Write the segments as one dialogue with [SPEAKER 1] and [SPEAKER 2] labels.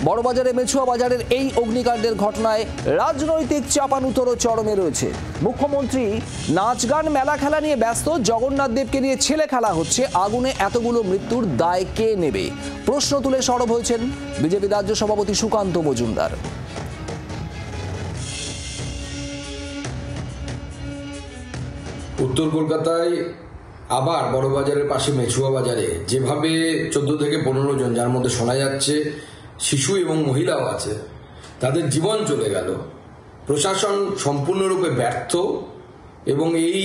[SPEAKER 1] বড়বাজারে মেছুয়া বাজারের এই অগ্নিকাণ্ডের ঘটনায় রাজনৈতিক চাপানুতোরও চরমে রয়েছে। মুখ্যমন্ত্রী নাচ গান মেলা খেলা নিয়ে ব্যস্ত, জগন্নাথ দেবকে নিয়ে ছেলে খেলা হচ্ছে, আগুনে এতগুলো মৃত্যুর দায় কে নেবে? প্রশ্ন তুলে সরব হয়েছেন বিজেপি রাজ্য সভাপতি সুকান্ত মজুমদার।
[SPEAKER 2] উত্তর কলকাতায় আবার বড়বাজারের পাশে মেছুয়া বাজারে যেভাবে 14 থেকে 15 জন, যার মধ্যে শোনা যাচ্ছে শিশু এবং মহিলাও আছে, তাদের জীবন চলে গেল। প্রশাসন সম্পূর্ণরূপে ব্যর্থ এবং এই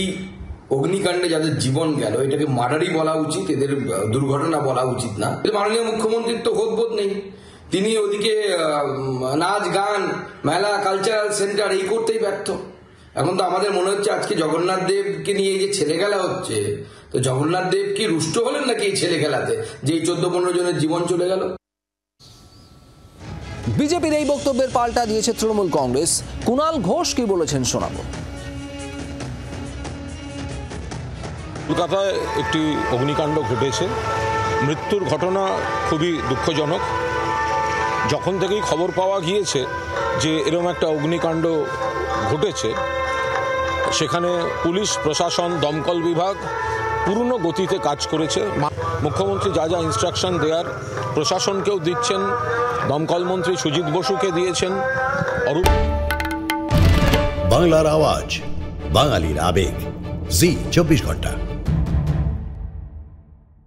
[SPEAKER 2] অগ্নিকাণ্ডে যাদের জীবন গেল এটাকে মার্ডারই বলা উচিত, এদের দুর্ঘটনা বলা উচিত না। মাননীয় মুখ্যমন্ত্রীর তো হোদবোধ নেই, তিনি ওদিকে নাচ গান মেলা কালচারাল সেন্টার এই করতেই ব্যর্থ। এখন তো আমাদের মনে হচ্ছে আজকে জগন্নাথ দেবকে নিয়ে যে ছেলে খেলা হচ্ছে, তো জগন্নাথ দেব কি রুষ্ট হলেন নাকি এই ছেলে খেলাতে, যে 14-15 জনের জীবন চলে গেল?
[SPEAKER 1] বিজেপির এই বক্তব্যের পাল্টা দিয়েছে তৃণমূল কংগ্রেস। কুণাল ঘোষ কি বলেছেন শোনাবো।
[SPEAKER 3] কলকাতায় একটি অগ্নিকাণ্ড ঘটেছে, মৃত্যুর ঘটনা খুবই দুঃখজনক। যখন থেকেই খবর পাওয়া গিয়েছে যে এরকম একটা অগ্নিকাণ্ড ঘটেছে, সেখানে পুলিশ প্রশাসন, দমকল বিভাগ পূর্ণ গতিতে কাজ করেছে। মুখ্যমন্ত্রী যা যা ইনস্ট্রাকশন দেওয়ার প্রশাসনকেও দিচ্ছেন, দমকল মন্ত্রী সুজিত বসুকে দিয়েছেন।
[SPEAKER 4] বাংলার আওয়াজ, বাঙালির আবেগ, জি 24 ঘন্টা।